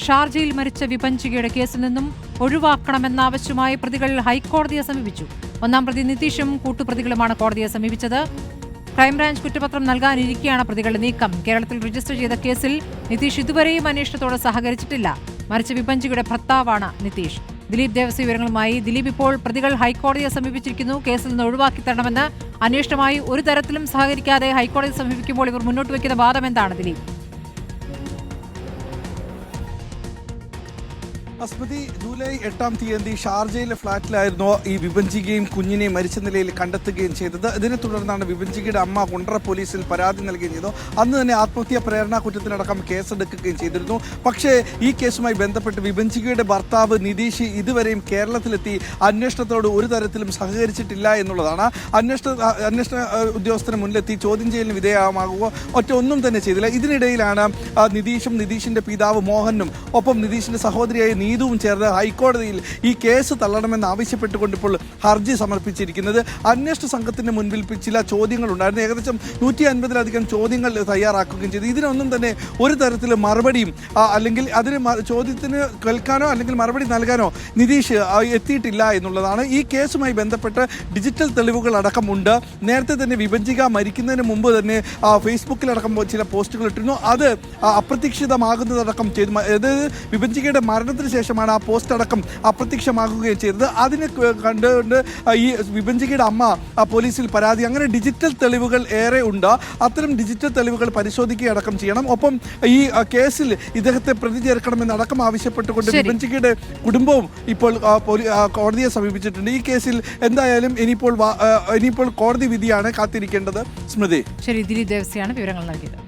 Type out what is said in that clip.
ഷാർജയിൽ മരിച്ച വിപഞ്ചികയുടെ കേസിൽ നിന്നും ഒഴിവാക്കണമെന്നാവശ്യമായി പ്രതികൾ ഹൈക്കോടതിയെ സമീപിച്ചു. ഒന്നാം പ്രതി നിതീഷും കൂട്ടുപ്രതികളുമാണ് കോടതിയെ സമീപിച്ചത്. ക്രൈംബ്രാഞ്ച് കുറ്റപത്രം നൽകാനിരിക്കെയാണ് പ്രതികളുടെ നീക്കം. കേരളത്തിൽ രജിസ്റ്റർ ചെയ്ത കേസിൽ നിതീഷ് ഇതുവരെയും അന്വേഷണത്തോട് സഹകരിച്ചിട്ടില്ല. മരിച്ച വിപഞ്ചികയുടെ ഭർത്താവാണ് നിതീഷ്. ദിലീപ് ദേവസ്വം വിവരങ്ങളുമായി. ദിലീപ്, ഇപ്പോൾ പ്രതികൾ ഹൈക്കോടതിയെ സമീപിച്ചിരിക്കുന്നു. കേസിൽ നിന്ന് ഒഴിവാക്കി തരണമെന്ന് അന്വേഷണമായി ഒരു തരത്തിലും സഹകരിക്കാതെ ഹൈക്കോടതിയെ സമീപിക്കുമ്പോൾ ഇവർ മുന്നോട്ട് വയ്ക്കുന്ന വാദം എന്താണ് ദിലീപ്? അസ്മതി, ജൂലൈ 8-ാം തീയതി ഷാർജയിലെ ഫ്ളാറ്റിലായിരുന്നു ഈ വിപഞ്ചികയും കുഞ്ഞിനെയും മരിച്ച നിലയിൽ കണ്ടെത്തുകയും ചെയ്തത്. ഇതിനെ തുടർന്നാണ് വിപഞ്ചികയുടെ അമ്മ കുണ്ടറ പോലീസിൽ പരാതി നൽകുകയും ചെയ്തു. അന്ന് തന്നെ ആത്മഹത്യാ പ്രേരണാ കുറ്റത്തിനടക്കം കേസെടുക്കുകയും ചെയ്തിരുന്നു. പക്ഷേ ഈ കേസുമായി ബന്ധപ്പെട്ട് വിപഞ്ചികയുടെ ഭർത്താവ് നിതീഷ് ഇതുവരെയും കേരളത്തിലെത്തി അന്വേഷണത്തോട് ഒരു തരത്തിലും സഹകരിച്ചിട്ടില്ല എന്നുള്ളതാണ്. അന്വേഷണ ഉദ്യോഗസ്ഥന് മുന്നിലെത്തി ചോദ്യം ചെയ്യലിന് വിധേയമാകുകയോ ഒന്നും തന്നെ ചെയ്തില്ല. ഇതിനിടയിലാണ് നിതീഷും നിതീഷിന്റെ പിതാവ് മോഹനും ഒപ്പം നിതീഷിന്റെ സഹോദരിയായ നീതുവും ചേർന്ന് ഹൈക്കോടതിയിൽ ഈ കേസ് തള്ളണമെന്ന് ആവശ്യപ്പെട്ടുകൊണ്ട് ഇപ്പോൾ ഹർജി സമർപ്പിച്ചിരിക്കുന്നത്. അന്വേഷണ സംഘത്തിന്റെ മുൻപിൽ ചില ചോദ്യങ്ങൾ ഉണ്ടായിരുന്നു. ഏകദേശം 150-ലധികം ചോദ്യങ്ങൾ തയ്യാറാക്കുകയും ചെയ്തു. ഇതിനൊന്നും തന്നെ ഒരു തരത്തിലും മറുപടിയും അല്ലെങ്കിൽ അതിന് ചോദ്യത്തിന് കേൾക്കാനോ അല്ലെങ്കിൽ മറുപടി നൽകാനോ നിതീഷ് എത്തിയിട്ടില്ല എന്നുള്ളതാണ്. ഈ കേസുമായി ബന്ധപ്പെട്ട് ഡിജിറ്റൽ തെളിവുകൾ അടക്കമുണ്ട്. നേരത്തെ തന്നെ വിഭജിക മരിക്കുന്നതിന് മുമ്പ് തന്നെ ഫേസ്ബുക്കിലടക്കം ചില പോസ്റ്റുകൾ ഇട്ടിരുന്നു. അത് അപ്രതീക്ഷിതമാകുന്നതടക്കം ചെയ്തു. അതായത് വിഭജികയുടെ മരണത്തിന് ശേഷമാണ് ആ പോസ്റ്റ് അടക്കം അപ്രത്യക്ഷമാകുകയും ചെയ്തത്. അതിനെ കണ്ടുകൊണ്ട് ഈ വിഭജികയുടെ അമ്മ പോലീസിൽ പരാതി. അങ്ങനെ ഡിജിറ്റൽ തെളിവുകൾ ഏറെ ഉണ്ട്. അത്തരം ഡിജിറ്റൽ തെളിവുകൾ പരിശോധിക്കുകയടക്കം ചെയ്യണം. ഒപ്പം ഈ കേസിൽ ഇദ്ദേഹത്തെ പ്രതി ചേർക്കണമെന്നടക്കം ആവശ്യപ്പെട്ടുകൊണ്ട് വിഭജികയുടെ കുടുംബവും ഇപ്പോൾ കോടതിയെ സമീപിച്ചിട്ടുണ്ട്. ഈ കേസിൽ എന്തായാലും ഇനിയിപ്പോൾ കോടതി വിധിയാണ് കാത്തിരിക്കേണ്ടത്. സ്മൃതി. ശരി, ദിലീപ് ദേവസ്യാണ് വിവരങ്ങൾ നൽകിയത്.